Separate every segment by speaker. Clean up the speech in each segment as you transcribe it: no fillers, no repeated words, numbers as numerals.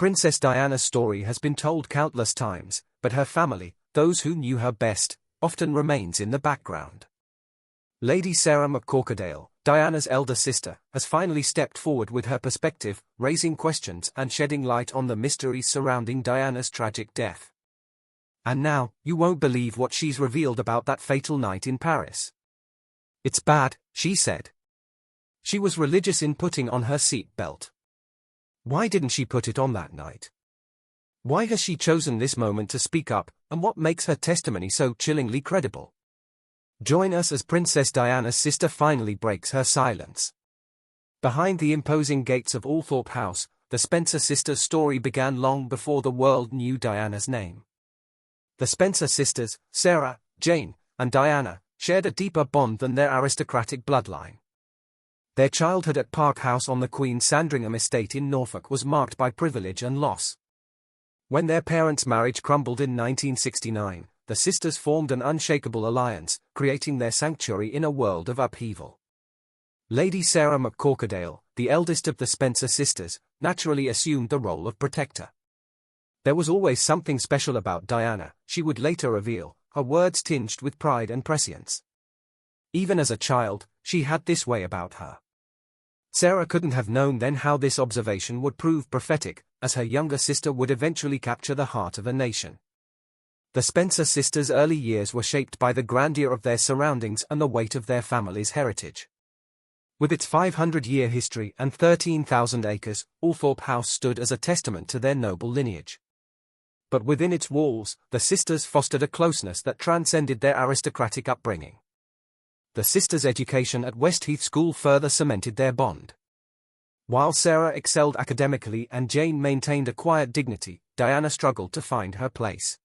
Speaker 1: Princess Diana's story has been told countless times, but her family, those who knew her best, often remains in the background. Lady Sarah McCorquodale, Diana's elder sister, has finally stepped forward with her perspective, raising questions and shedding light on the mysteries surrounding Diana's tragic death. And now, you won't believe what she's revealed about that fatal night in Paris. "It's bad," she said. She was religious in putting on her seat belt. Why didn't she put it on that night? Why has she chosen this moment to speak up, and what makes her testimony so chillingly credible? Join us as Princess Diana's sister finally breaks her silence. Behind the imposing gates of Althorpe House, the Spencer sisters' story began long before the world knew Diana's name. The Spencer sisters, Sarah, Jane, and Diana, shared a deeper bond than their aristocratic bloodline. Their childhood at Park House on the Queen Sandringham estate in Norfolk was marked by privilege and loss. When their parents' marriage crumbled in 1969, the sisters formed an unshakable alliance, creating their sanctuary in a world of upheaval. Lady Sarah McCorquodale, the eldest of the Spencer sisters, naturally assumed the role of protector. There was always something special about Diana, she would later reveal, her words tinged with pride and prescience. Even as a child, she had this way about her. Sarah couldn't have known then how this observation would prove prophetic, as her younger sister would eventually capture the heart of a nation. The Spencer sisters' early years were shaped by the grandeur of their surroundings and the weight of their family's heritage. With its 500-year history and 13,000 acres, Althorpe House stood as a testament to their noble lineage. But within its walls, the sisters fostered a closeness that transcended their aristocratic upbringing. The sisters' education at Westheath School further cemented their bond. While Sarah excelled academically and Jane maintained a quiet dignity, Diana struggled to find her place.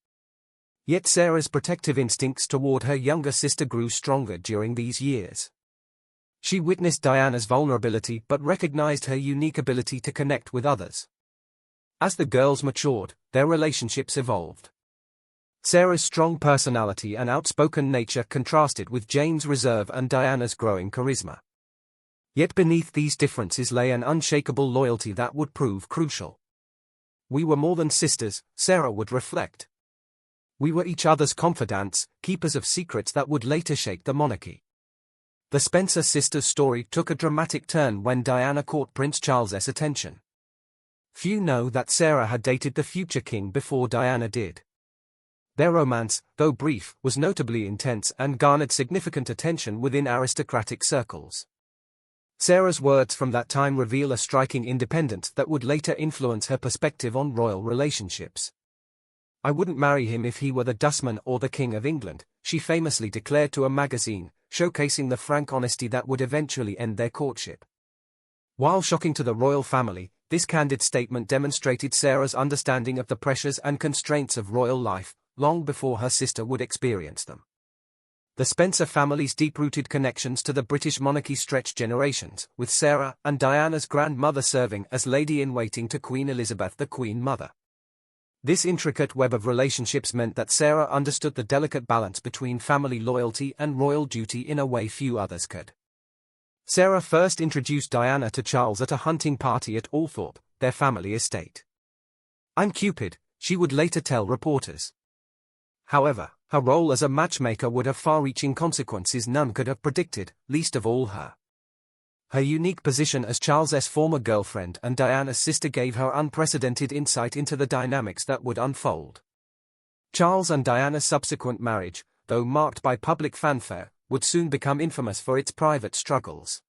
Speaker 1: Yet Sarah's protective instincts toward her younger sister grew stronger during these years. She witnessed Diana's vulnerability but recognized her unique ability to connect with others. As the girls matured, their relationships evolved. Sarah's strong personality and outspoken nature contrasted with Jane's reserve and Diana's growing charisma. Yet beneath these differences lay an unshakable loyalty that would prove crucial. "We were more than sisters," Sarah would reflect. "We were each other's confidants, keepers of secrets that would later shake the monarchy." The Spencer sisters' story took a dramatic turn when Diana caught Prince Charles's attention. Few know that Sarah had dated the future king before Diana did. Their romance, though brief, was notably intense and garnered significant attention within aristocratic circles. Sarah's words from that time reveal a striking independence that would later influence her perspective on royal relationships. "I wouldn't marry him if he were the dustman or the King of England," she famously declared to a magazine, showcasing the frank honesty that would eventually end their courtship. While shocking to the royal family, this candid statement demonstrated Sarah's understanding of the pressures and constraints of royal life, long before her sister would experience them. The Spencer family's deep-rooted connections to the British monarchy stretched generations, with Sarah and Diana's grandmother serving as lady-in-waiting to Queen Elizabeth, the Queen Mother. This intricate web of relationships meant that Sarah understood the delicate balance between family loyalty and royal duty in a way few others could. Sarah first introduced Diana to Charles at a hunting party at Althorpe, their family estate. "I'm Cupid," she would later tell reporters. However, her role as a matchmaker would have far-reaching consequences none could have predicted, least of all her. Her unique position as Charles's former girlfriend and Diana's sister gave her unprecedented insight into the dynamics that would unfold. Charles and Diana's subsequent marriage, though marked by public fanfare, would soon become infamous for its private struggles.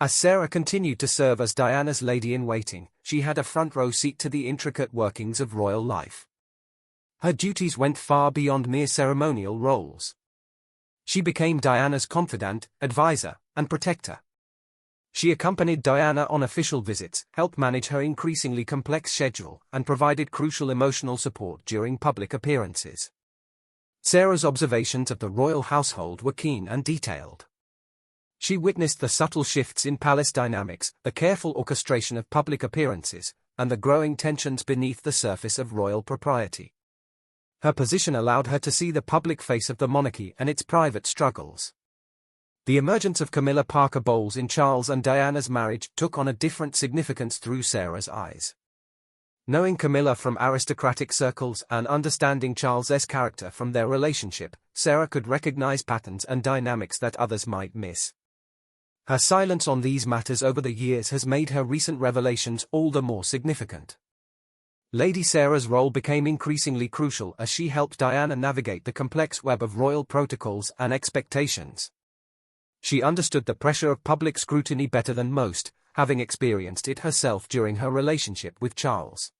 Speaker 1: As Sarah continued to serve as Diana's lady-in-waiting, she had a front-row seat to the intricate workings of royal life. Her duties went far beyond mere ceremonial roles. She became Diana's confidant, advisor, and protector. She accompanied Diana on official visits, helped manage her increasingly complex schedule, and provided crucial emotional support during public appearances. Sarah's observations of the royal household were keen and detailed. She witnessed the subtle shifts in palace dynamics, the careful orchestration of public appearances, and the growing tensions beneath the surface of royal propriety. Her position allowed her to see the public face of the monarchy and its private struggles. The emergence of Camilla Parker Bowles in Charles and Diana's marriage took on a different significance through Sarah's eyes. Knowing Camilla from aristocratic circles and understanding Charles's character from their relationship, Sarah could recognize patterns and dynamics that others might miss. Her silence on these matters over the years has made her recent revelations all the more significant. Lady Sarah's role became increasingly crucial as she helped Diana navigate the complex web of royal protocols and expectations. She understood the pressure of public scrutiny better than most, having experienced it herself during her relationship with Charles.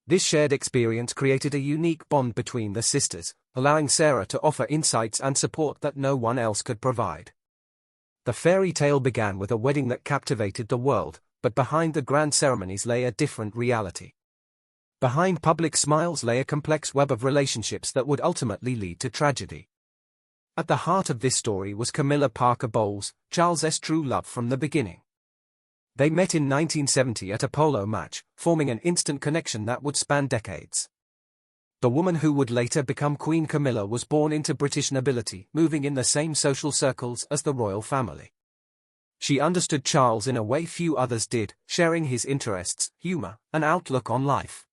Speaker 1: This shared experience created a unique bond between the sisters, allowing Sarah to offer insights and support that no one else could provide. The fairy tale began with a wedding that captivated the world, but behind the grand ceremonies lay a different reality. Behind public smiles lay a complex web of relationships that would ultimately lead to tragedy. At the heart of this story was Camilla Parker Bowles, Charles's true love from the beginning. They met in 1970 at a polo match, forming an instant connection that would span decades. The woman who would later become Queen Camilla was born into British nobility, moving in the same social circles as the royal family. She understood Charles in a way few others did, sharing his interests, humor, and outlook on life.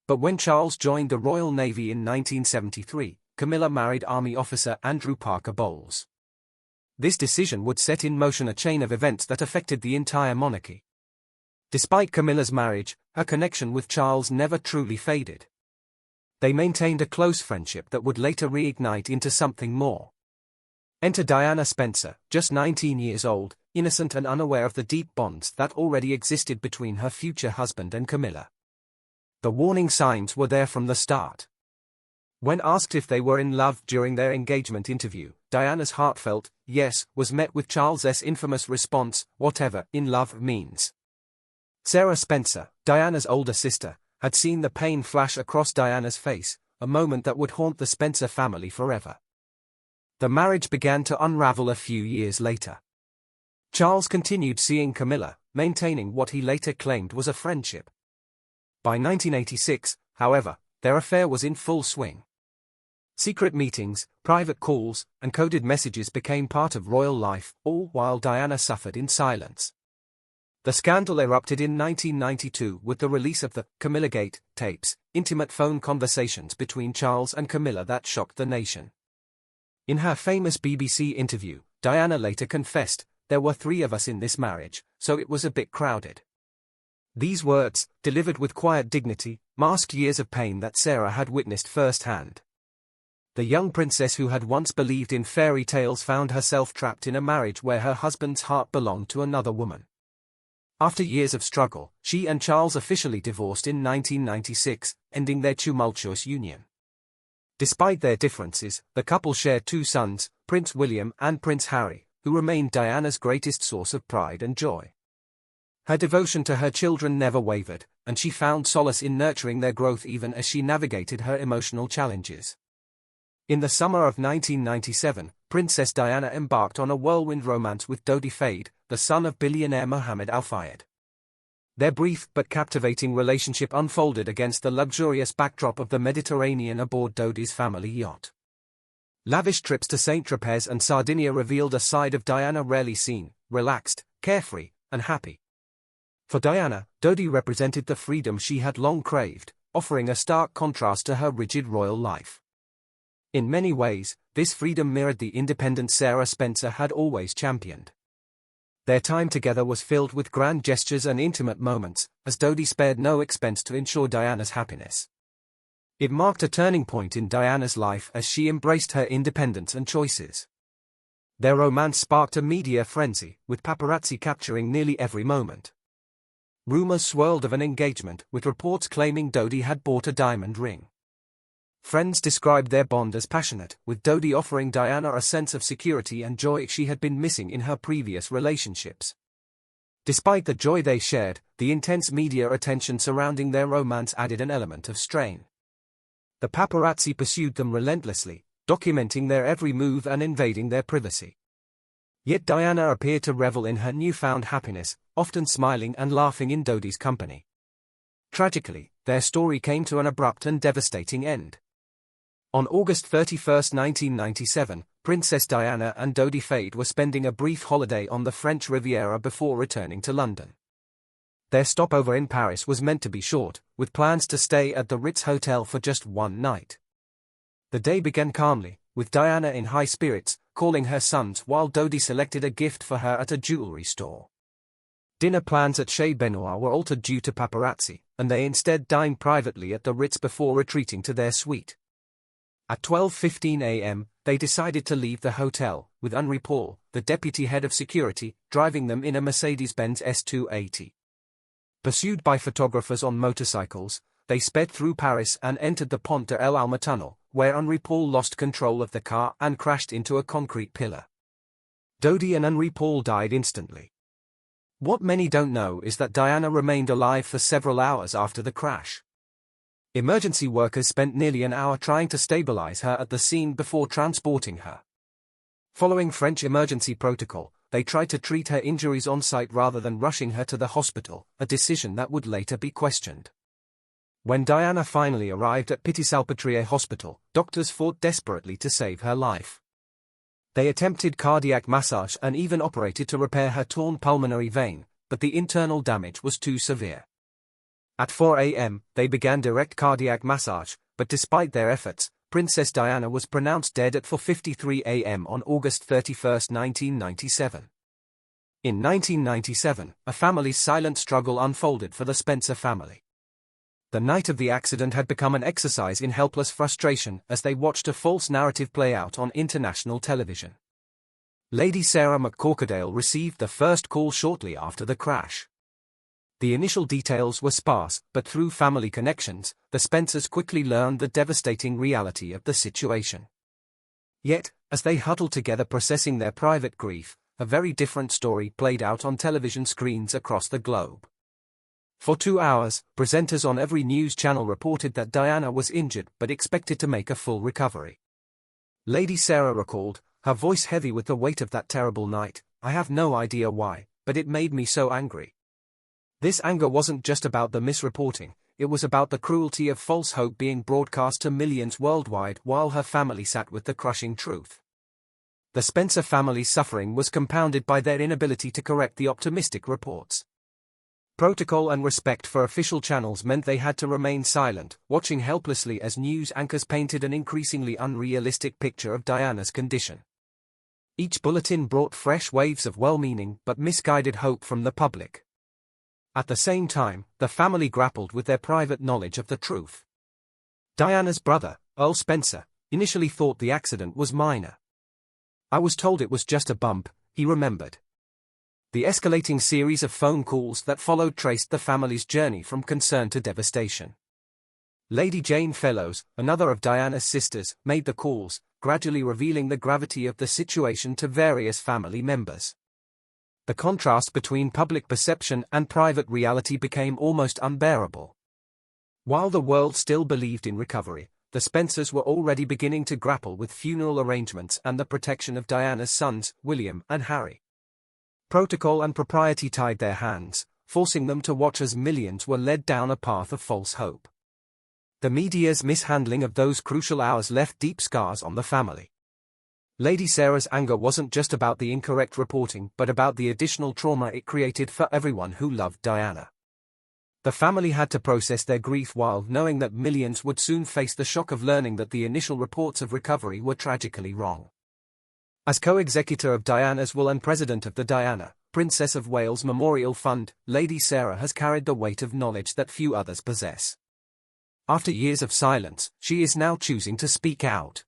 Speaker 1: But when Charles joined the Royal Navy in 1973, Camilla married Army officer Andrew Parker Bowles. This decision would set in motion a chain of events that affected the entire monarchy. Despite Camilla's marriage, her connection with Charles never truly faded. They maintained a close friendship that would later reignite into something more. Enter Diana Spencer, just 19 years old, innocent and unaware of the deep bonds that already existed between her future husband and Camilla. The warning signs were there from the start. When asked if they were in love during their engagement interview, Diana's heartfelt yes was met with Charles's infamous response, "Whatever in love means." Sarah Spencer, Diana's older sister, had seen the pain flash across Diana's face, a moment that would haunt the Spencer family forever. The marriage began to unravel a few years later. Charles continued seeing Camilla, maintaining what he later claimed was a friendship. By 1986, however, their affair was in full swing. Secret meetings, private calls, and coded messages became part of royal life, all while Diana suffered in silence. The scandal erupted in 1992 with the release of the Camillagate tapes, intimate phone conversations between Charles and Camilla that shocked the nation. In her famous BBC interview, Diana later confessed, "There were 3 of us in this marriage, so it was a bit crowded." These words, delivered with quiet dignity, masked years of pain that Sarah had witnessed firsthand. The young princess who had once believed in fairy tales found herself trapped in a marriage where her husband's heart belonged to another woman. After years of struggle, she and Charles officially divorced in 1996, ending their tumultuous union. Despite their differences, the couple shared 2 sons, Prince William and Prince Harry, who remained Diana's greatest source of pride and joy. Her devotion to her children never wavered, and she found solace in nurturing their growth even as she navigated her emotional challenges. In the summer of 1997, Princess Diana embarked on a whirlwind romance with Dodi Fayed, the son of billionaire Mohammed Al Fayed. Their brief but captivating relationship unfolded against the luxurious backdrop of the Mediterranean aboard Dodi's family yacht. Lavish trips to Saint-Tropez and Sardinia revealed a side of Diana rarely seen, relaxed, carefree, and happy. For Diana, Dodi represented the freedom she had long craved, offering a stark contrast to her rigid royal life. In many ways, this freedom mirrored the independence Sarah Spencer had always championed. Their time together was filled with grand gestures and intimate moments, as Dodi spared no expense to ensure Diana's happiness. It marked a turning point in Diana's life as she embraced her independence and choices. Their romance sparked a media frenzy, with paparazzi capturing nearly every moment. Rumors swirled of an engagement, with reports claiming Dodi had bought a diamond ring. Friends described their bond as passionate, with Dodi offering Diana a sense of security and joy she had been missing in her previous relationships. Despite the joy they shared, the intense media attention surrounding their romance added an element of strain. The paparazzi pursued them relentlessly, documenting their every move and invading their privacy. Yet Diana appeared to revel in her newfound happiness, often smiling and laughing in Dodi's company. Tragically, their story came to an abrupt and devastating end. On August 31, 1997, Princess Diana and Dodi Fayed were spending a brief holiday on the French Riviera before returning to London. Their stopover in Paris was meant to be short, with plans to stay at the Ritz Hotel for just one night. The day began calmly, with Diana in high spirits, calling her sons while Dodi selected a gift for her at a jewelry store. Dinner plans at Chez Benoit were altered due to paparazzi, and they instead dined privately at the Ritz before retreating to their suite. At 12:15 a.m., they decided to leave the hotel, with Henri Paul, the deputy head of security, driving them in a Mercedes-Benz S280. Pursued by photographers on motorcycles, they sped through Paris and entered the Pont de l'Alma tunnel, where Henri Paul lost control of the car and crashed into a concrete pillar. Dodi and Henri Paul died instantly. What many don't know is that Diana remained alive for several hours after the crash. Emergency workers spent nearly an hour trying to stabilize her at the scene before transporting her. Following French emergency protocol, they tried to treat her injuries on site rather than rushing her to the hospital, a decision that would later be questioned. When Diana finally arrived at Pitié-Salpêtrière Hospital, doctors fought desperately to save her life. They attempted cardiac massage and even operated to repair her torn pulmonary vein, but the internal damage was too severe. At 4 a.m., they began direct cardiac massage, but despite their efforts, Princess Diana was pronounced dead at 4:53 a.m. on August 31, 1997. In 1997, a family's silent struggle unfolded for the Spencer family. The night of the accident had become an exercise in helpless frustration as they watched a false narrative play out on international television. Lady Sarah McCorquodale received the first call shortly after the crash. The initial details were sparse, but through family connections, the Spencers quickly learned the devastating reality of the situation. Yet, as they huddled together processing their private grief, a very different story played out on television screens across the globe. For 2 hours, presenters on every news channel reported that Diana was injured but expected to make a full recovery. Lady Sarah recalled, her voice heavy with the weight of that terrible night, "I have no idea why, but it made me so angry." This anger wasn't just about the misreporting, it was about the cruelty of false hope being broadcast to millions worldwide while her family sat with the crushing truth. The Spencer family's suffering was compounded by their inability to correct the optimistic reports. Protocol and respect for official channels meant they had to remain silent, watching helplessly as news anchors painted an increasingly unrealistic picture of Diana's condition. Each bulletin brought fresh waves of well-meaning but misguided hope from the public. At the same time, the family grappled with their private knowledge of the truth. Diana's brother, Earl Spencer, initially thought the accident was minor. "I was told it was just a bump," he remembered. The escalating series of phone calls that followed traced the family's journey from concern to devastation. Lady Jane Fellows, another of Diana's sisters, made the calls, gradually revealing the gravity of the situation to various family members. The contrast between public perception and private reality became almost unbearable. While the world still believed in recovery, the Spencers were already beginning to grapple with funeral arrangements and the protection of Diana's sons, William and Harry. Protocol and propriety tied their hands, forcing them to watch as millions were led down a path of false hope. The media's mishandling of those crucial hours left deep scars on the family. Lady Sarah's anger wasn't just about the incorrect reporting but about the additional trauma it created for everyone who loved Diana. The family had to process their grief while knowing that millions would soon face the shock of learning that the initial reports of recovery were tragically wrong. As co-executor of Diana's will and president of the Diana, Princess of Wales Memorial Fund, Lady Sarah has carried the weight of knowledge that few others possess. After years of silence, she is now choosing to speak out.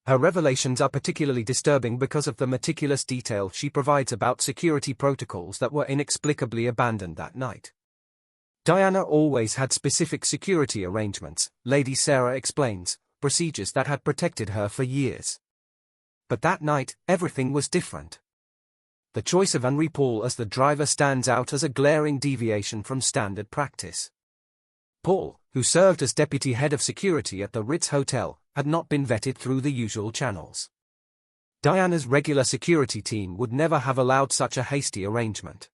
Speaker 1: Her revelations are particularly disturbing because of the meticulous detail she provides about security protocols that were inexplicably abandoned that night. Diana always had specific security arrangements, Lady Sarah explains, procedures that had protected her for years. But that night, everything was different. The choice of Henri Paul as the driver stands out as a glaring deviation from standard practice. Paul, who served as deputy head of security at the Ritz Hotel, had not been vetted through the usual channels. Diana's regular security team would never have allowed such a hasty arrangement.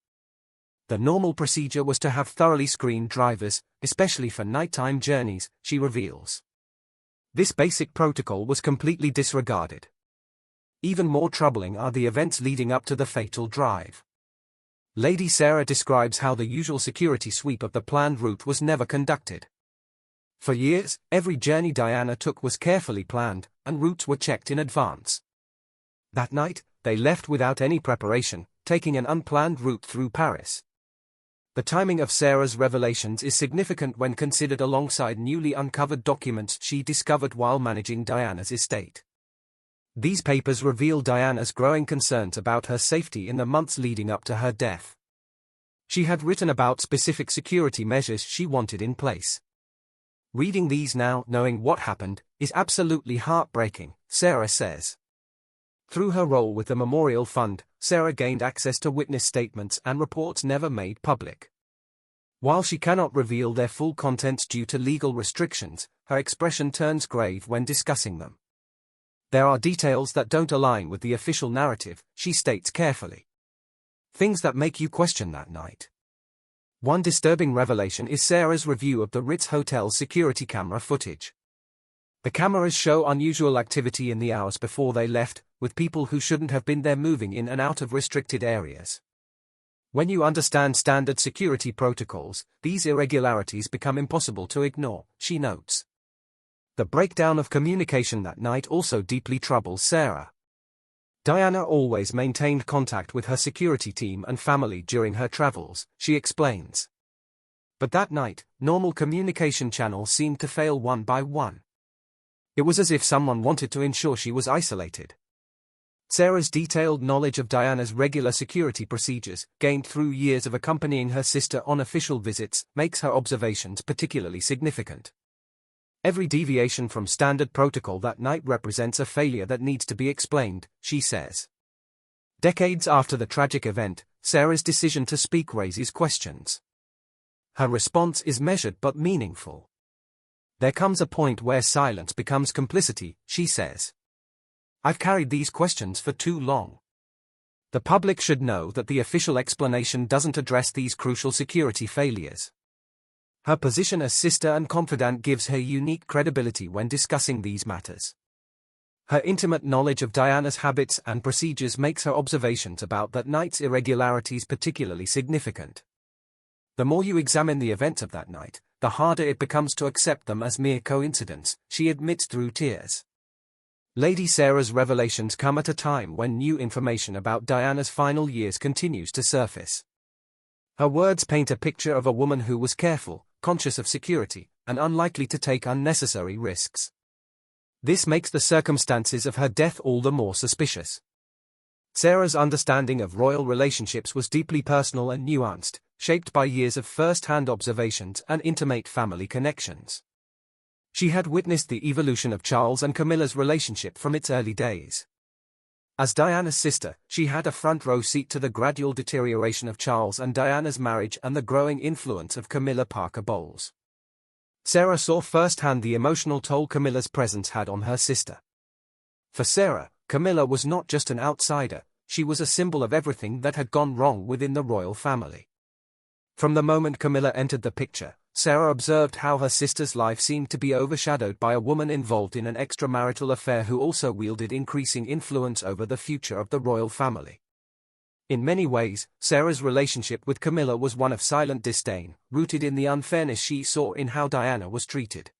Speaker 1: The normal procedure was to have thoroughly screened drivers, especially for nighttime journeys, she reveals. This basic protocol was completely disregarded. Even more troubling are the events leading up to the fatal drive. Lady Sarah describes how the usual security sweep of the planned route was never conducted. For years, every journey Diana took was carefully planned, and routes were checked in advance. That night, they left without any preparation, taking an unplanned route through Paris. The timing of Sarah's revelations is significant when considered alongside newly uncovered documents she discovered while managing Diana's estate. These papers reveal Diana's growing concerns about her safety in the months leading up to her death. She had written about specific security measures she wanted in place. Reading these now, knowing what happened, is absolutely heartbreaking, Sarah says. Through her role with the Memorial Fund, Sarah gained access to witness statements and reports never made public. While she cannot reveal their full contents due to legal restrictions, her expression turns grave when discussing them. There are details that don't align with the official narrative, she states carefully. Things that make you question that night. One disturbing revelation is Sarah's review of the Ritz Hotel's security camera footage. The cameras show unusual activity in the hours before they left, with people who shouldn't have been there moving in and out of restricted areas. When you understand standard security protocols, these irregularities become impossible to ignore, she notes. The breakdown of communication that night also deeply troubles Sarah. Diana always maintained contact with her security team and family during her travels, she explains. But that night, normal communication channels seemed to fail one by one. It was as if someone wanted to ensure she was isolated. Sarah's detailed knowledge of Diana's regular security procedures, gained through years of accompanying her sister on official visits, makes her observations particularly significant. Every deviation from standard protocol that night represents a failure that needs to be explained, she says. Decades after the tragic event, Sarah's decision to speak raises questions. Her response is measured but meaningful. There comes a point where silence becomes complicity, she says. I've carried these questions for too long. The public should know that the official explanation doesn't address these crucial security failures. Her position as sister and confidant gives her unique credibility when discussing these matters. Her intimate knowledge of Diana's habits and procedures makes her observations about that night's irregularities particularly significant. The more you examine the events of that night, the harder it becomes to accept them as mere coincidence, she admits through tears. Lady Sarah's revelations come at a time when new information about Diana's final years continues to surface. Her words paint a picture of a woman who was careful, conscious of security, and unlikely to take unnecessary risks. This makes the circumstances of her death all the more suspicious. Sarah's understanding of royal relationships was deeply personal and nuanced, shaped by years of first-hand observations and intimate family connections. She had witnessed the evolution of Charles and Camilla's relationship from its early days. As Diana's sister, she had a front-row seat to the gradual deterioration of Charles and Diana's marriage and the growing influence of Camilla Parker Bowles. Sarah saw firsthand the emotional toll Camilla's presence had on her sister. For Sarah, Camilla was not just an outsider, she was a symbol of everything that had gone wrong within the royal family. From the moment Camilla entered the picture, Sarah observed how her sister's life seemed to be overshadowed by a woman involved in an extramarital affair who also wielded increasing influence over the future of the royal family. In many ways, Sarah's relationship with Camilla was one of silent disdain, rooted in the unfairness she saw in how Diana was treated.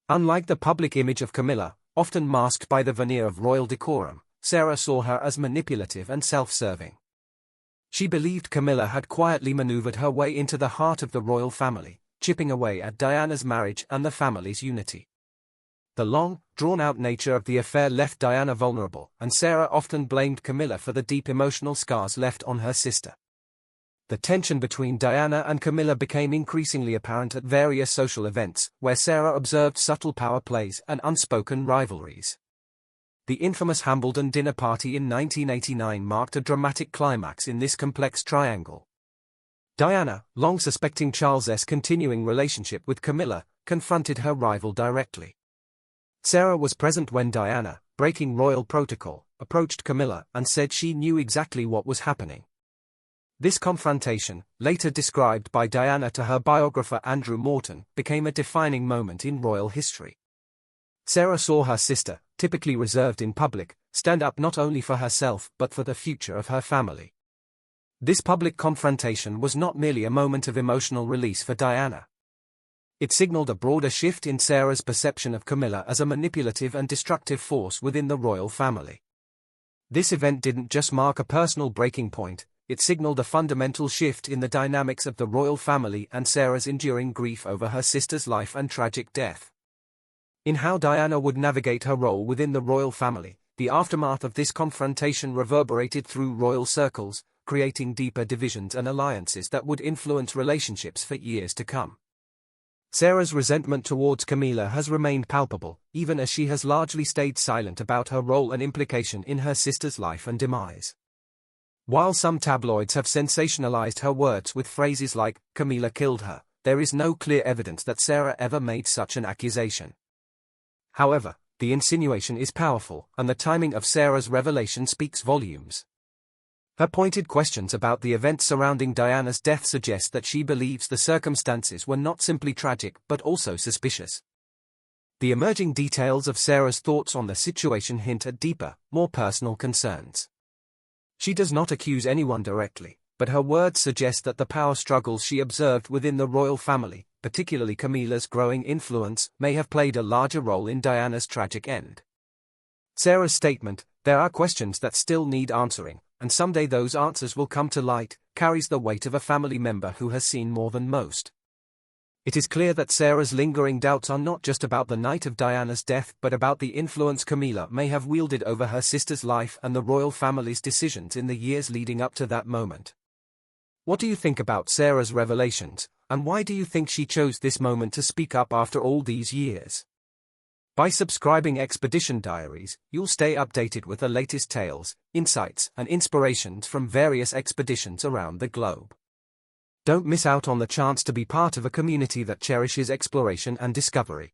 Speaker 1: Unlike the public image of Camilla, often masked by the veneer of royal decorum, Sarah saw her as manipulative and self-serving. She believed Camilla had quietly maneuvered her way into the heart of the royal family, chipping away at Diana's marriage and the family's unity. The long, drawn-out nature of the affair left Diana vulnerable, and Sarah often blamed Camilla for the deep emotional scars left on her sister. The tension between Diana and Camilla became increasingly apparent at various social events, where Sarah observed subtle power plays and unspoken rivalries. The infamous Hambledon dinner party in 1989 marked a dramatic climax in this complex triangle. Diana, long suspecting Charles's continuing relationship with Camilla, confronted her rival directly. Sarah was present when Diana, breaking royal protocol, approached Camilla and said she knew exactly what was happening. This confrontation, later described by Diana to her biographer Andrew Morton, became a defining moment in royal history. Sarah saw her sister, typically reserved in public, stand up not only for herself but for the future of her family. This public confrontation was not merely a moment of emotional release for Diana. It signaled a broader shift in Sarah's perception of Camilla as a manipulative and destructive force within the royal family. This event didn't just mark a personal breaking point, it signaled a fundamental shift in the dynamics of the royal family and Sarah's enduring grief over her sister's life and tragic death. In how Diana would navigate her role within the royal family, the aftermath of this confrontation reverberated through royal circles, creating deeper divisions and alliances that would influence relationships for years to come. Sarah's resentment towards Camilla has remained palpable, even as she has largely stayed silent about her role and implication in her sister's life and demise. While some tabloids have sensationalized her words with phrases like, "Camilla killed her," there is no clear evidence that Sarah ever made such an accusation. However, the insinuation is powerful, and the timing of Sarah's revelation speaks volumes. Her pointed questions about the events surrounding Diana's death suggest that she believes the circumstances were not simply tragic but also suspicious. The emerging details of Sarah's thoughts on the situation hint at deeper, more personal concerns. She does not accuse anyone directly, but her words suggest that the power struggles she observed within the royal family, particularly Camilla's growing influence, may have played a larger role in Diana's tragic end. Sarah's statement, "There are questions that still need answering, and someday those answers will come to light," carries the weight of a family member who has seen more than most. It is clear that Sarah's lingering doubts are not just about the night of Diana's death but about the influence Camilla may have wielded over her sister's life and the royal family's decisions in the years leading up to that moment. What do you think about Sarah's revelations, and why do you think she chose this moment to speak up after all these years? By subscribing Expedition Diaries, you'll stay updated with the latest tales, insights, and inspirations from various expeditions around the globe. Don't miss out on the chance to be part of a community that cherishes exploration and discovery.